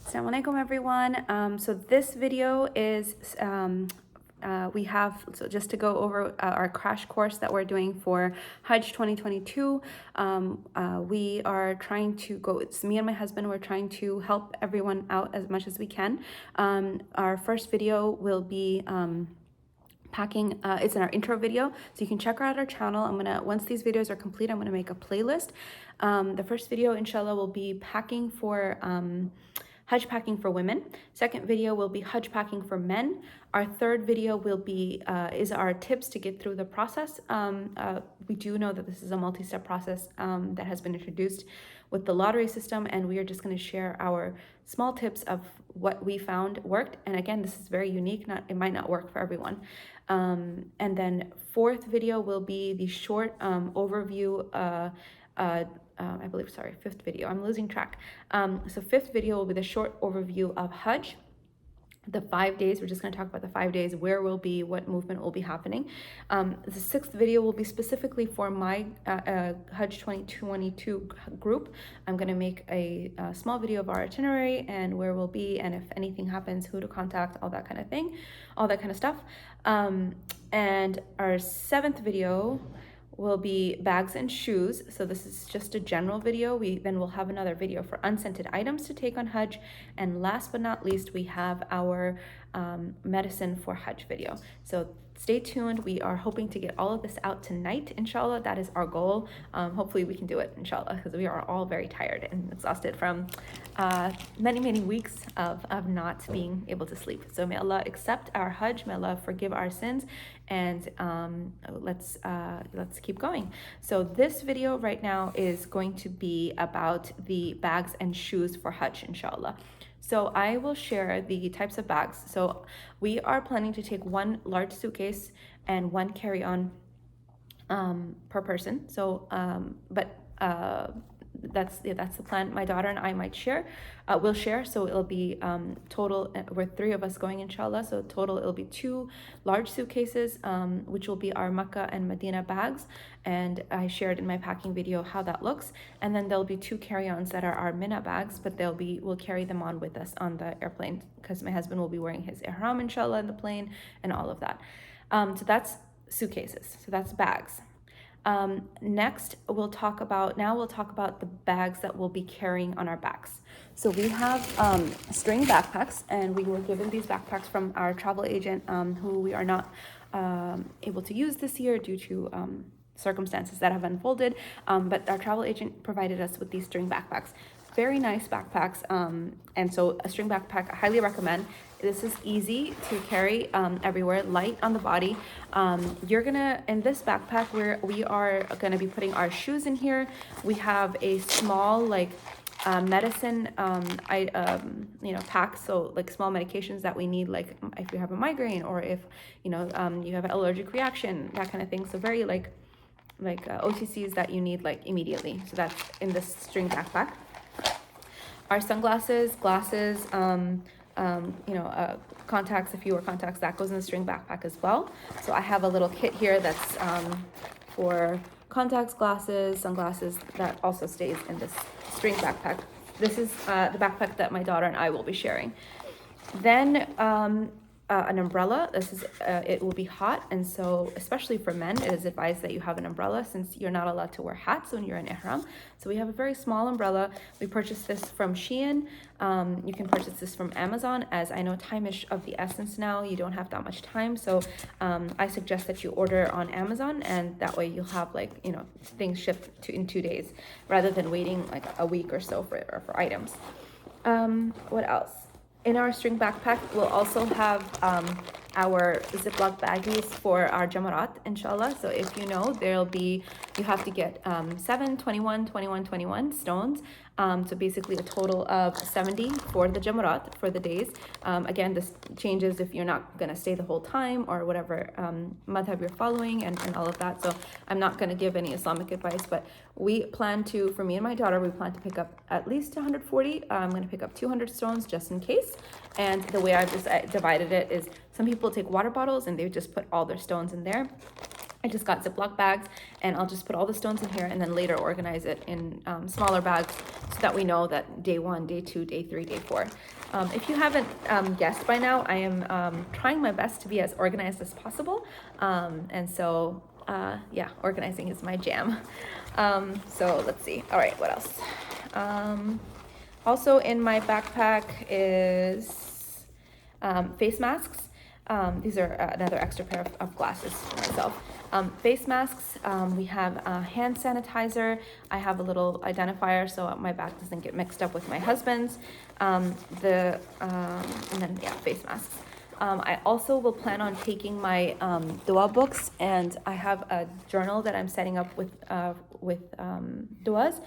Assalamu alaikum everyone. So this video is just to go over our crash course that we're doing for Hajj 2022. We are trying to go, it's me and my husband, we're trying to help everyone out as much as we can. Our first video will be packing. It's in our intro video, so you can check out our channel. Once these videos are complete, I'm gonna make a playlist. The first video inshallah will be packing for Hajj packing for women. Second video will be Hajj packing for men. Our third video will be is our tips to get through the process. We do know that this is a multi-step process that has been introduced with the lottery system, and we are just going to share our small tips of what we found worked. And again, this is very unique. It might not work for everyone. And then fourth video will be the short overview. Fifth video, I'm losing track. So fifth video will be the short overview of Hajj, the 5 days. We're just going to talk about the 5 days, where we'll be, what movement will be happening. The sixth video will be specifically for my Hajj 2022 group. I'm going to make a small video of our itinerary and where we'll be, and if anything happens, who to contact, all that kind of thing, all that kind of stuff. And our seventh video will be bags and shoes. So this is just a general video. Then we'll have another video for unscented items to take on Hajj. And last but not least, we have our medicine for Hajj video. So stay tuned. We are hoping to get all of this out tonight, inshallah. That is our goal. Hopefully we can do it, inshallah, because we are all very tired and exhausted from many weeks of not being able to sleep. So may Allah accept our Hajj, may Allah forgive our sins, and let's keep going. So this video right now is going to be about the bags and shoes for Hajj, inshallah. So I will share the types of bags. So we are planning to take one large suitcase and one carry-on per person. So that's the plan. My daughter and I will share. So it'll be total, we're 3 of us going, inshallah. So total it'll be 2 large suitcases, which will be our Makkah and Medina bags. And I shared in my packing video how that looks. And then there'll be 2 carry-ons that are our Mina bags, but we'll carry them on with us on the airplane, because my husband will be wearing his ihram, inshallah, in the plane and all of that. So that's suitcases. So that's bags. Next, we'll talk about the bags that we'll be carrying on our backs. So we have string backpacks, and we were given these backpacks from our travel agent, who we are not able to use this year due to circumstances that have unfolded. But our travel agent provided us with these string backpacks. Very nice backpacks, and so a string backpack I highly recommend. This is easy to carry everywhere, light on the body. In this backpack, we are gonna be putting our shoes in here. We have a small medicine pack, so like small medications that we need, like if you have a migraine or if you have an allergic reaction, that kind of thing. So very like OTCs that you need immediately. So that's in this string backpack. Our sunglasses, glasses, contacts, if you wear contacts, that goes in the string backpack as well. So I have a little kit here that's for contacts, glasses, sunglasses, that also stays in this string backpack. This is the backpack that my daughter and I will be sharing. Then an umbrella. It will be hot, and so especially for men, it is advised that you have an umbrella, since you're not allowed to wear hats when you're in ihram. So we have a very small umbrella. We purchased this from Shein. You can purchase this from Amazon, as I know time is of the essence now. You don't have that much time, so I suggest that you order on Amazon, and that way you'll have things shipped in 2 days rather than waiting a week or so for items. What else? In our string backpack, we'll also have our Ziploc baggies for our jamarat, inshallah. So if you have to get 7, 21, 21, 21 stones. So basically a total of 70 for the jamarat for the days. Again, this changes if you're not going to stay the whole time or whatever madhab you're following and all of that. So I'm not going to give any Islamic advice, but for me and my daughter, we plan to pick up at least 140. I'm going to pick up 200 stones just in case. And the way I've just divided it is, some people take water bottles and they just put all their stones in there. I just got Ziploc bags, and I'll just put all the stones in here and then later organize it in smaller bags so that we know that day 1, day 2, day 3, day 4. If you haven't guessed by now, I am trying my best to be as organized as possible. And so, yeah, organizing is my jam. So let's see. All right, what else? Also in my backpack is face masks. These are another extra pair of glasses for myself. Face masks, we have hand sanitizer. I have a little identifier so my bag doesn't get mixed up with my husband's. And then, yeah, face masks. I also will plan on taking my dua books, and I have a journal that I'm setting up with duas.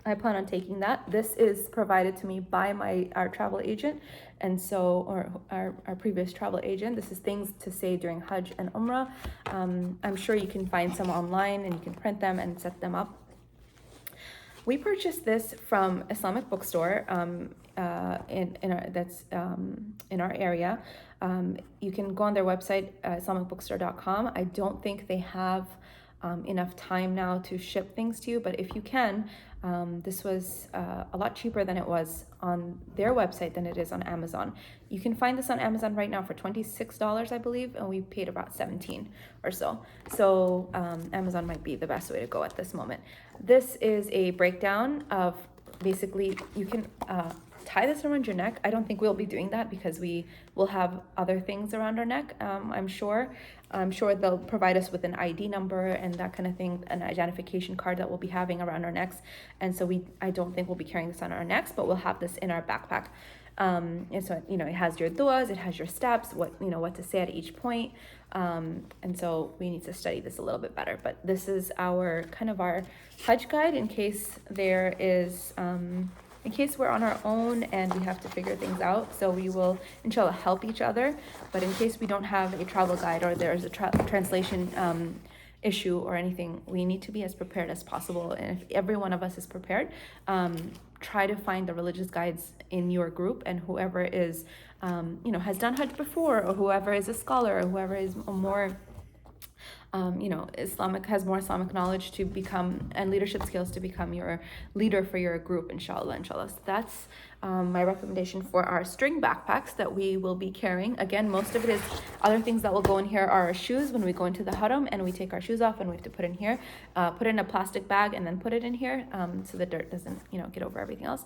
I plan on taking that. This is provided to me by our travel agent, and so, or our previous travel agent. This is things to say during Hajj and Umrah. I'm sure you can find some online and you can print them and set them up. We purchased this from Islamic bookstore that's in our area. You can go on their website, islamicbookstore.com. I don't think they have enough time now to ship things to you, but if you can, this was a lot cheaper than it was on their website than it is on Amazon. You can find this on Amazon right now for $26, I believe, and we paid about $17 or so. So Amazon might be the best way to go at this moment. This is a breakdown of basically, you can tie this around your neck. I don't think we'll be doing that because we will have other things around our neck. I'm sure they'll provide us with an ID number and that kind of thing, an identification card that we'll be having around our necks. And so I don't think we'll be carrying this on our necks, but we'll have this in our backpack. And so, it has your duas, it has your steps, what to say at each point. And so we need to study this a little bit better, but this is our Hajj guide in case there is, in case we're on our own and we have to figure things out. So we will, inshallah, help each other. But in case we don't have a travel guide or there's a translation issue or anything, we need to be as prepared as possible. And if every one of us is prepared, try to find the religious guides in your group, and whoever is, has done Hajj before, or whoever is a scholar, or whoever is more has more Islamic knowledge to become, and leadership skills to become your leader for your group, inshallah. So that's my recommendation for our string backpacks that we will be carrying. Again, most of it is other things that will go in here are our shoes when we go into the haram and we take our shoes off and we have to put in here, put in a plastic bag and then put it in here so the dirt doesn't, get over everything else.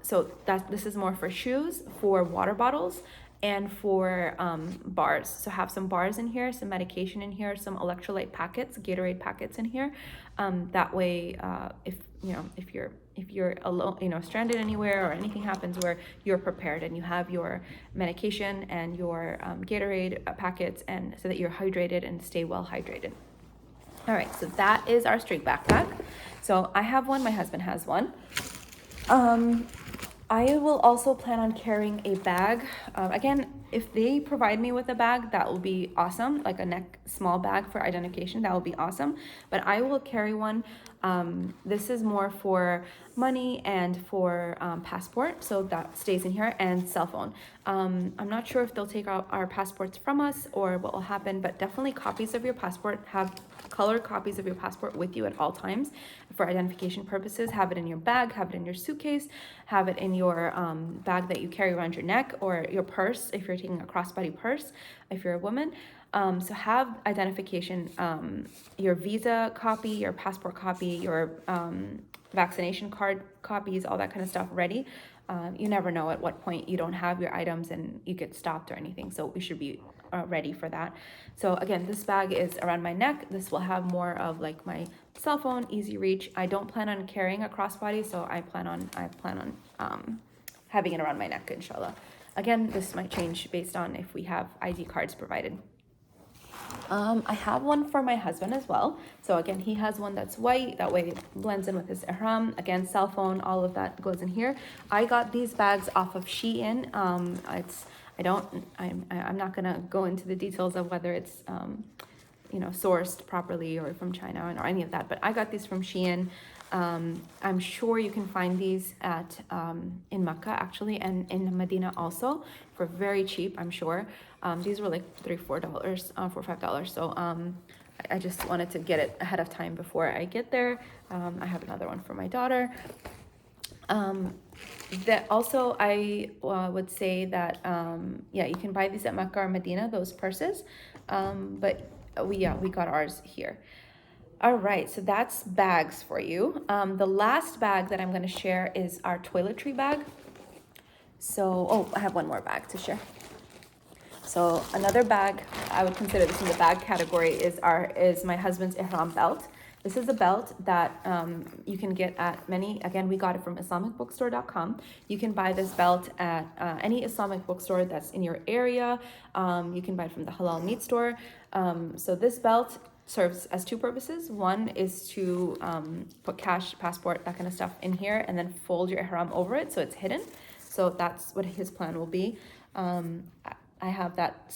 So this is more for shoes, for water bottles, and for bars. So have some bars in here, some medication in here, some electrolyte packets, Gatorade packets in here. That way, if you're alone, stranded anywhere or anything happens, where you're prepared and you have your medication and your Gatorade packets, and so that you're hydrated and stay well hydrated. All right, so that is our street backpack. So I have one, my husband has one. I will also plan on carrying a bag. Again, if they provide me with a bag, that will be awesome, like a small bag for identification, that will be awesome. But I will carry one. This is more for money and for passport, so that stays in here, and cell phone. I'm not sure if they'll take out our passports from us or what will happen, but definitely copies of your passport. Have colored copies of your passport with you at all times for identification purposes. Have it in your bag, have it in your suitcase, have it in your bag that you carry around your neck, or your purse if you're taking a crossbody purse, if you're a woman. So have identification, your visa copy, your passport copy, your vaccination card copies, all that kind of stuff ready. You never know at what point you don't have your items and you get stopped or anything. So we should be ready for that. So again, this bag is around my neck. This will have more of like my cell phone, easy reach. I don't plan on carrying a crossbody, so I plan on having it around my neck, inshallah. Again, this might change based on if we have ID cards provided. I have one for my husband as well. So again, he has one that's white. That way it blends in with his ihram. Again, cell phone, all of that goes in here. I got these bags off of Shein. I'm not gonna go into the details of whether it's sourced properly or from China or any of that, but I got these from Shein. I'm sure you can find these in Mecca actually, and in Medina also for very cheap, I'm sure. These were like $3-4, $4-5. So I just wanted to get it ahead of time before I get there. I have another one for my daughter. That also, I would say that yeah, you can buy these at Mecca or Medina, those purses, but we got ours here. All right, so that's bags for you. The last bag that I'm going to share is our toiletry bag. So, oh, I have one more bag to share. So another bag, I would consider this in the bag category, is my husband's Ihram belt. This is a belt that you can get at many, again, we got it from IslamicBookstore.com. You can buy this belt at any Islamic bookstore that's in your area. You can buy it from the Halal Meat Store. So this belt serves as two purposes. One is to put cash, passport, that kind of stuff in here, and then fold your Ihram over it so it's hidden. So that's what his plan will be. I have that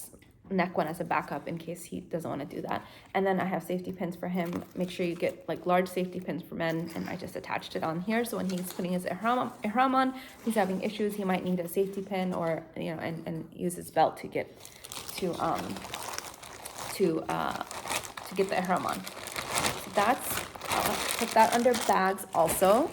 neck one as a backup in case he doesn't want to do that. And then I have safety pins for him. Make sure you get like large safety pins for men, and I just attached it on here. So when he's putting his ihram on, he's having issues, he might need a safety pin, or and use his belt to get to get the ihram on. So that's, put that under bags also.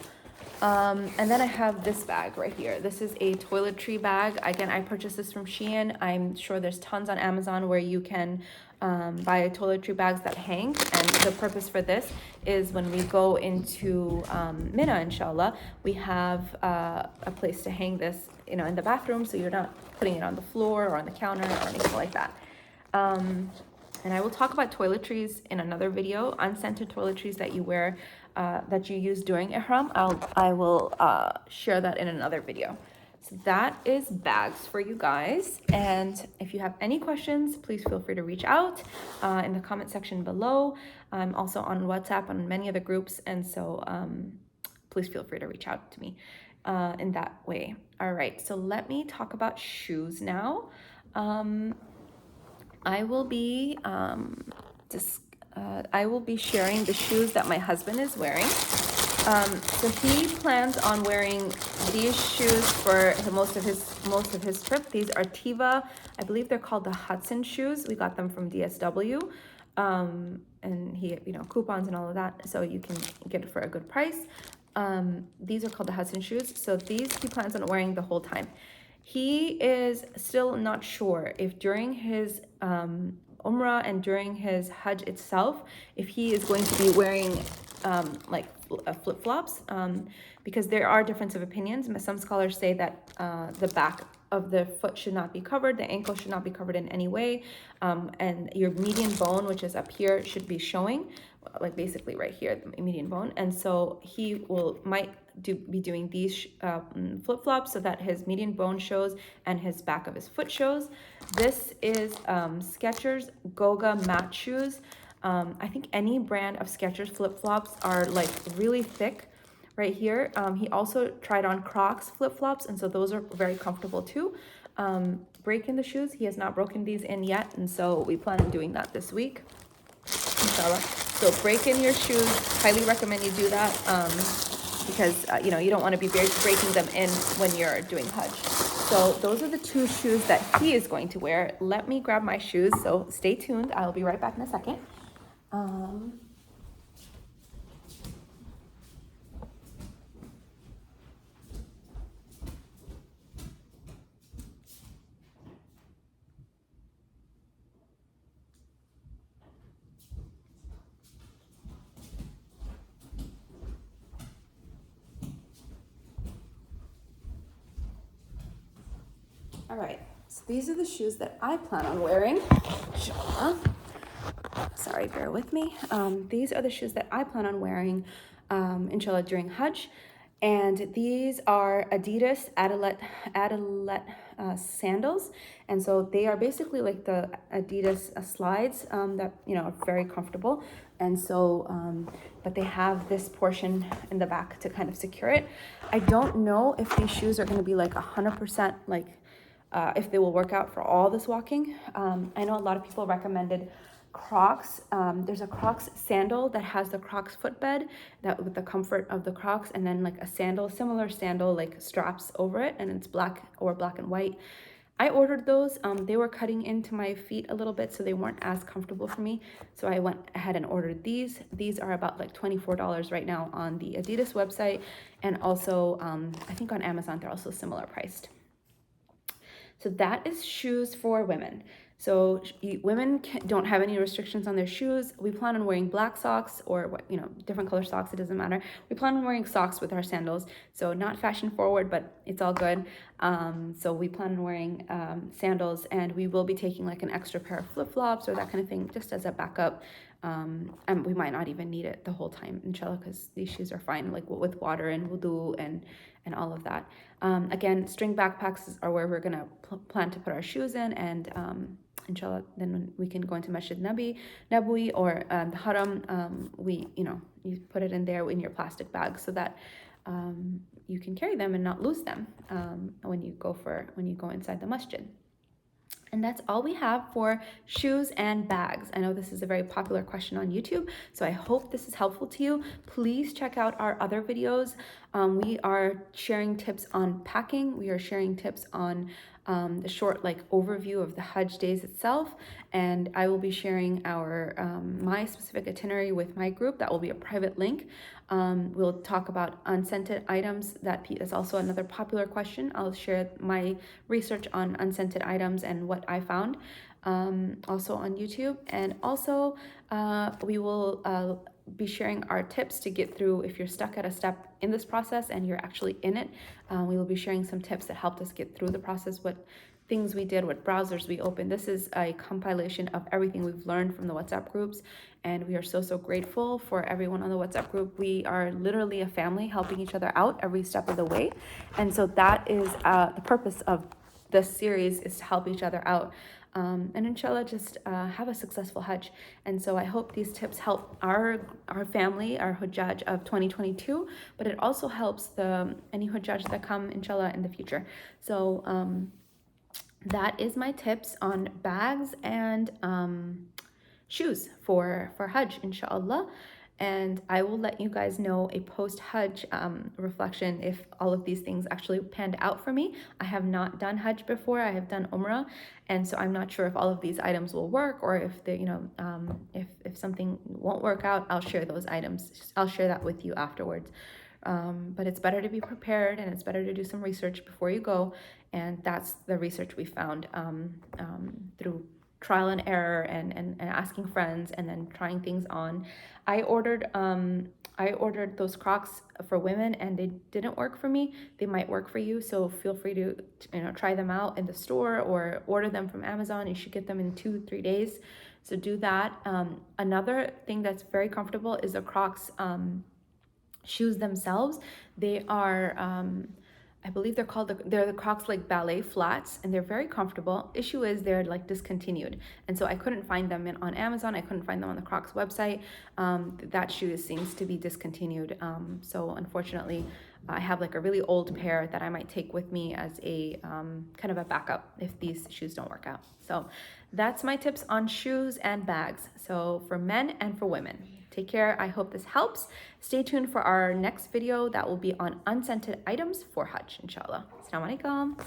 And then I have this bag right here. This is a toiletry bag. Again, I purchased this from Shein. I'm sure there's tons on Amazon where you can buy toiletry bags that hang. And the purpose for this is when we go into Mina, inshallah, we have a place to hang this, in the bathroom, so you're not putting it on the floor or on the counter or anything like that. And I will talk about toiletries in another video, unscented toiletries that you wear, that you use during Ihram. I will share that in another video. So that is bags for you guys. And if you have any questions, please feel free to reach out in the comment section below. I'm also on WhatsApp on many other groups. And so please feel free to reach out to me in that way. All right, so let me talk about shoes now. I will be sharing the shoes that my husband is wearing. So he plans on wearing these shoes for most of his trip. These are Teva. I believe they're called the Hudson shoes. We got them from DSW. And he, coupons and all of that, so you can get it for a good price. These are called the Hudson shoes. So these he plans on wearing the whole time. He is still not sure if during his Umrah and during his Hajj itself, if he is going to be wearing flip-flops, because there are difference of opinions. Some scholars say that the back of the foot should not be covered, the ankle should not be covered in any way, and your median bone, which is up here, should be showing, like basically right here, the median bone. And so he might be doing these flip-flops so that his median bone shows and his back of his foot shows. This is Skechers Goga matte shoes. I think any brand of Skechers flip-flops are like really thick right here. He also tried on Crocs flip-flops, and so those are very comfortable too. Break in the shoes, he has not broken these in yet, and so we plan on doing that this week, inshallah. So break in your shoes, highly recommend you do that, because you don't want to be breaking them in when you're doing Hajj. So those are the two shoes that he is going to wear. Let me grab my shoes, so stay tuned. I'll be right back in a second. All right, so these are the shoes that I plan on wearing. Sorry, bear with me. These are the shoes that I plan on wearing, inshallah, during Hajj. And these are Adidas Adilette sandals. And so they are basically like the Adidas slides that, are very comfortable. And so, but they have this portion in the back to kind of secure it. I don't know if these shoes are going to be like 100% like, if they will work out for all this walking. I know a lot of people recommended Crocs. There's a Crocs sandal that has the Crocs footbed that with the comfort of the Crocs, and then like a sandal, similar sandal, like straps over it, and it's black and white. I ordered those. They were cutting into my feet a little bit, so they weren't as comfortable for me. So I went ahead and ordered these. These are about like $24 right now on the Adidas website, and also I think on Amazon they're also similar priced. So that is shoes for women. So women don't have any restrictions on their shoes. We plan on wearing black socks or what, different color socks. It doesn't matter. We plan on wearing socks with our sandals. So not fashion forward, but it's all good. So we plan on wearing sandals, and we will be taking like an extra pair of flip flops or that kind of thing, just as a backup. And we might not even need it the whole time, inshallah, because these shoes are fine, like with water and wudu and all of that. Again, string backpacks are where we're gonna plan to put our shoes in, and inshallah, then we can go into Masjid Nabawi or the Haram. You put it in there in your plastic bag so that you can carry them and not lose them when you go inside the masjid. And that's all we have for shoes and bags. I know this is a very popular question on YouTube, so I hope this is helpful to you. Please check out our other videos. We are sharing tips on packing. We are sharing tips on the short overview of the Hajj days itself, and I will be sharing my specific itinerary with my group. That will be a private link. We'll talk about unscented items. That is also another popular question. I'll share my research on unscented items and what I found also on YouTube. And also we will be sharing our tips to get through if you're stuck at a step in this process and you're actually in it. We will be sharing some tips that helped us get through the process, what things we did, what browsers we opened. This is a compilation of everything we've learned from the WhatsApp groups, and we are so grateful for everyone on the WhatsApp group. We are literally a family helping each other out every step of the way, and so that is the purpose of this series, is to help each other out. And inshallah, just have a successful Hajj. And so I hope these tips help our family, our Hujjaj of 2022, but it also helps any Hujjaj that come, inshallah, in the future. So that is my tips on bags and shoes for Hajj, inshallah. And I will let you guys know a post-Hajj reflection if all of these things actually panned out for me. I have not done Hajj before. I have done Umrah, and so I'm not sure if all of these items will work, or if they, if something won't work out. I'll share those items. I'll share that with you afterwards. But it's better to be prepared, and it's better to do some research before you go. And that's the research we found through trial and error and asking friends and then trying things on. I ordered those Crocs for women, and they didn't work for me. They might work for you, so feel free to try them out in the store or order them from Amazon. You should get them in 2-3 days, so do that. Another thing that's very comfortable is the Crocs shoes themselves. They are I believe they're the Crocs ballet flats, and they're very comfortable. Issue is they're discontinued, and so I couldn't find them on Amazon. I couldn't find them on the Crocs website. That shoe seems to be discontinued. So unfortunately, I have a really old pair that I might take with me as a kind of a backup if these shoes don't work out. So that's my tips on shoes and bags. So for men and for women. Take care. I hope this helps. Stay tuned for our next video that will be on unscented items for Hajj, inshallah. Assalamu alaikum.